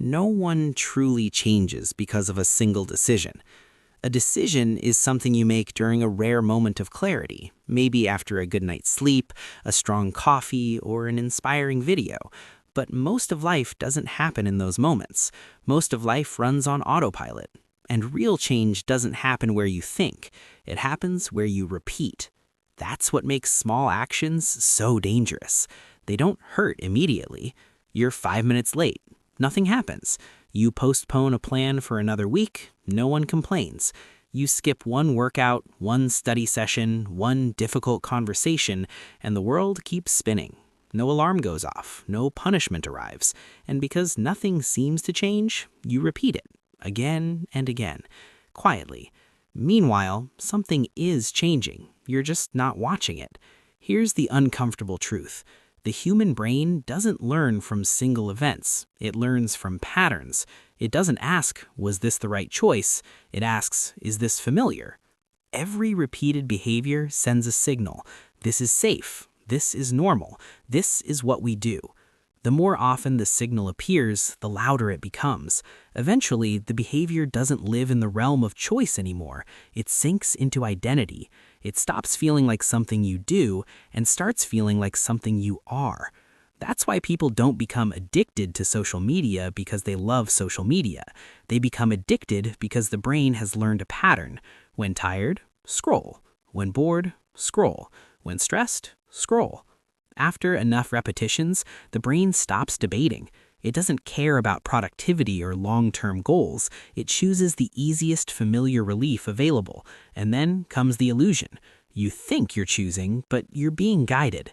No one truly changes because of a single decision. A decision is something you make during a rare moment of clarity, maybe after a good night's sleep, a strong coffee, or an inspiring video. But most of life doesn't happen in those moments. Most of life runs on autopilot. And real change doesn't happen where you think. It happens where you repeat. That's what makes small actions so dangerous. They don't hurt immediately. You're 5 minutes late. Nothing happens. You postpone a plan for another week. No one complains. You skip one workout, one study session, one difficult conversation, and the world keeps spinning. No alarm goes off. No punishment arrives. And because nothing seems to change, you repeat it again and again, quietly. Meanwhile, something is changing. You're just not watching it. Here's the uncomfortable truth. The human brain doesn't learn from single events. It learns from patterns. It doesn't ask, was this the right choice? It asks, is this familiar? Every repeated behavior sends a signal. This is safe. This is normal. This is what we do. The more often the signal appears, the louder it becomes. Eventually, the behavior doesn't live in the realm of choice anymore. It sinks into identity. It stops feeling like something you do and starts feeling like something you are. That's why people don't become addicted to social media because they love social media. They become addicted because the brain has learned a pattern. When tired, scroll. When bored, scroll. When stressed, scroll. After enough repetitions, the brain stops debating. It doesn't care about productivity or long-term goals. It chooses the easiest familiar relief available. And then comes the illusion. You think you're choosing, but you're being guided.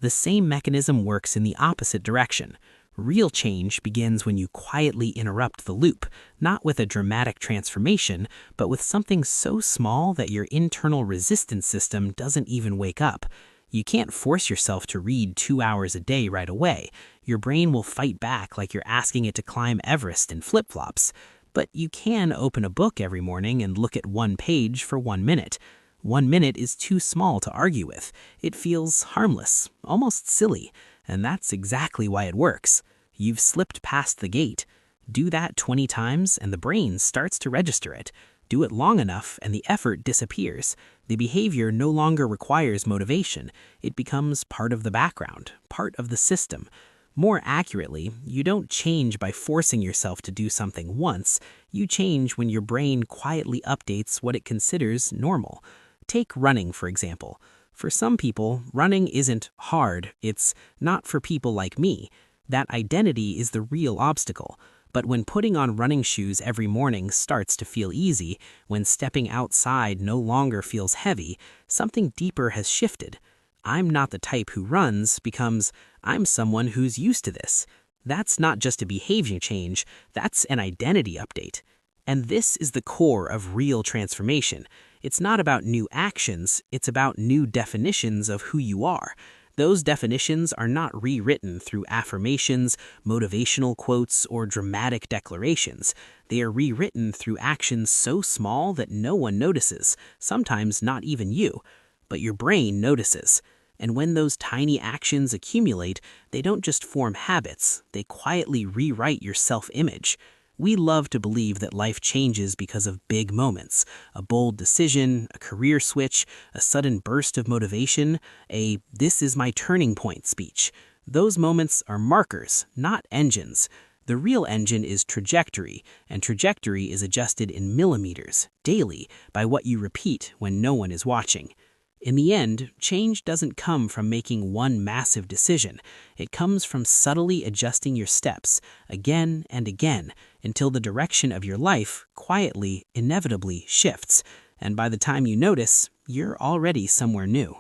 The same mechanism works in the opposite direction. Real change begins when you quietly interrupt the loop, not with a dramatic transformation, but with something so small that your internal resistance system doesn't even wake up. You can't force yourself to read 2 hours a day right away. Your brain will fight back like you're asking it to climb Everest in flip-flops. But you can open a book every morning and look at one page for 1 minute. 1 minute is too small to argue with. It feels harmless, almost silly, and that's exactly why it works. You've slipped past the gate. Do that 20 times and the brain starts to register it. Do it long enough and the effort disappears. The behavior no longer requires motivation. It becomes part of the background, part of the system. More accurately, you don't change by forcing yourself to do something once. You change when your brain quietly updates what it considers normal. Take running, for example. For some people, running isn't hard. It's not for people like me. That identity is the real obstacle. But when putting on running shoes every morning starts to feel easy, when stepping outside no longer feels heavy, something deeper has shifted. I'm not the type who runs becomes I'm someone who's used to this. That's not just a behavior change, that's an identity update. And this is the core of real transformation. It's not about new actions, it's about new definitions of who you are. Those definitions are not rewritten through affirmations, motivational quotes, or dramatic declarations. They are rewritten through actions so small that no one notices, sometimes not even you. But your brain notices. And when those tiny actions accumulate, they don't just form habits, they quietly rewrite your self-image. We love to believe that life changes because of big moments, a bold decision, a career switch, a sudden burst of motivation, a "this is my turning point" speech. Those moments are markers, not engines. The real engine is trajectory, and trajectory is adjusted in millimeters, daily, by what you repeat when no one is watching. In the end, change doesn't come from making one massive decision. It comes from subtly adjusting your steps, again and again, until the direction of your life quietly, inevitably shifts. And by the time you notice, you're already somewhere new.